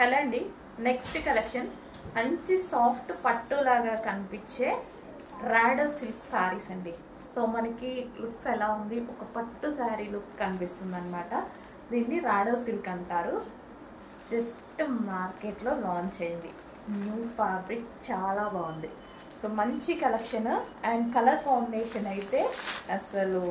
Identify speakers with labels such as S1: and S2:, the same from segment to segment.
S1: Hello అండి, next collection మంచి soft పట్టు లాగా కనిపించే రాడో సిల్క్ సారీస్ అండి. సో మనకి లుక్స్ ఎలా ఉంది, ఒక పట్టు శారీ లుక్ కనిపిస్తుంది అనమాట. దీన్ని రాడో సిల్క్ అంటారు. జస్ట్ మార్కెట్లో లాంచ్ అయింది. న్యూ ఫ్యాబ్రిక్ చాలా బాగుంది. సో మంచి కలెక్షన్ అండ్ కలర్ కాంబినేషన్ అయితే అసలు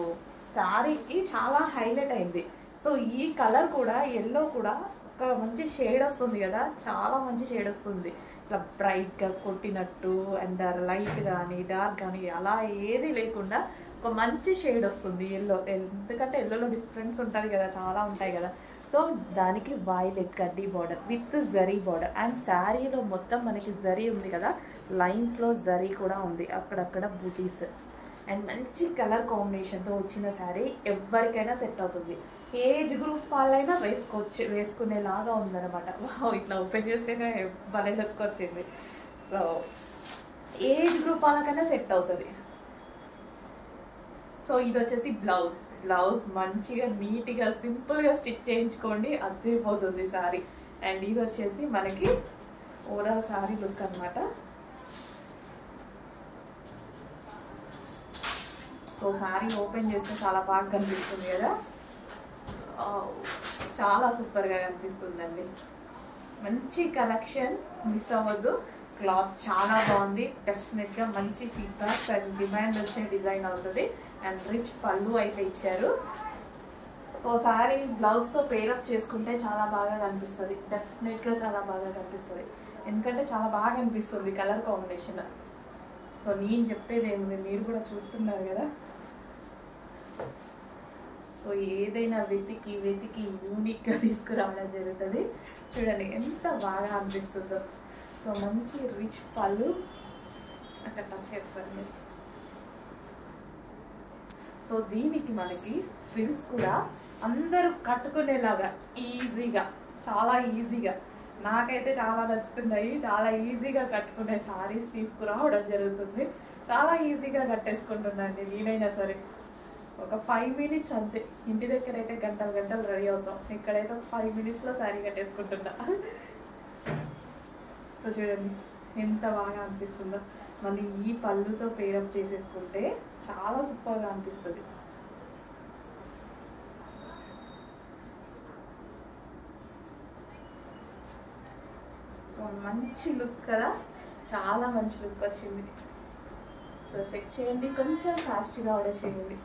S1: శారీకి చాలా హైలైట్ అయింది. సో ఈ కలర్ కూడా ఎల్లో కూడా ఒక మంచి షేడ్ వస్తుంది కదా, చాలా మంచి షేడ్ వస్తుంది. ఇట్లా బ్రైట్గా కొట్టినట్టు అండ్ లైట్ కానీ డార్క్ కానీ అలా ఏది లేకుండా ఒక మంచి షేడ్ వస్తుంది ఎల్లో. ఎందుకంటే ఎల్లోలో డిఫరెన్స్ ఉంటుంది కదా, చాలా ఉంటాయి కదా. సో దానికి వైలెట్ కడ్డీ border with zari border and శారీలో మొత్తం మనకి జరీ ఉంది కదా, లైన్స్లో జరీ కూడా ఉంది, అక్కడక్కడ బూటీస్ అండ్ మంచి కలర్ కాంబినేషన్తో వచ్చిన శారీ ఎవరికైనా సెట్ అవుతుంది. ఏజ్ గ్రూప్ వాళ్ళైనా వేసుకునేలాగా ఉందన్నమాట. ఇట్లా ఓపెన్ చేస్తేనే భలే లుక్ వచ్చింది. సో ఏజ్ గ్రూప్ వాళ్ళకైనా సెట్ అవుతుంది. సో ఇది వచ్చేసి బ్లౌజ్ మంచిగా నీట్గా సింపుల్గా స్టిచ్ చేయించుకోండి, అదిరిపోతుంది శారీ. అండ్ ఇది వచ్చేసి మనకి ఓవరాల్ శారీ లుక్ అనమాట. సో శారీ ఓపెన్ చేస్తే చాలా బాగా కనిపిస్తుంది కదా, చాలా సూపర్గా కనిపిస్తుందండి. మంచి కలెక్షన్, మిస్ అవ్వద్దు. క్లాత్ చాలా బాగుంది, డెఫినెట్గా మంచి ఫీడ్బ్యాక్ అండ్ డిమాండ్ వచ్చే డిజైన్ అవుతుంది. అండ్ రిచ్ పళ్ళు అయితే ఇచ్చారు. సో శారీ బ్లౌజ్తో పేరప్ చేసుకుంటే చాలా బాగా కనిపిస్తుంది, డెఫినెట్గా చాలా బాగా కనిపిస్తుంది. ఎందుకంటే చాలా బాగా కనిపిస్తుంది కలర్ కాంబినేషన్. సో నేను చెప్పేది ఏముంది, మీరు కూడా చూస్తున్నారు కదా. సో ఏదైనా వెతికి యూనిక్గా తీసుకురావడం జరుగుతుంది. చూడండి ఎంత బాగా అనిపిస్తుందో. సో మంచి రిచ్ పళ్ళు, అక్కడ టచ్ చేస్తారు మీరు. సో దీనికి మనకి ఫ్రిల్స్ కూడా అందరూ కట్టుకునేలాగా ఈజీగా, చాలా ఈజీగా, నాకైతే చాలా నచ్చుతున్నాయి. చాలా ఈజీగా కట్టుకునే శారీస్ తీసుకురావడం జరుగుతుంది. చాలా ఈజీగా కట్టేసుకుంటున్నాండి నేనైనా సరే. ఒక 5 minutes అంతే. ఇంటి దగ్గర అయితే గంటలు రెడీ అవుతాం, ఇక్కడైతే 5 minutesలో శారీ కట్టేసుకుంటున్నా. సో చూడండి ఎంత బాగా అనిపిస్తుందో. మళ్ళీ ఈ పళ్ళుతో పేరప్ చేసేసుకుంటే చాలా సూపర్గా అనిపిస్తుంది. సో మంచి లుక్ కదా, చాలా మంచి లుక్ వచ్చింది. సో చెక్ చేయండి, కొంచెం ఫాస్ట్గా ఆర్డర్ చేయండి.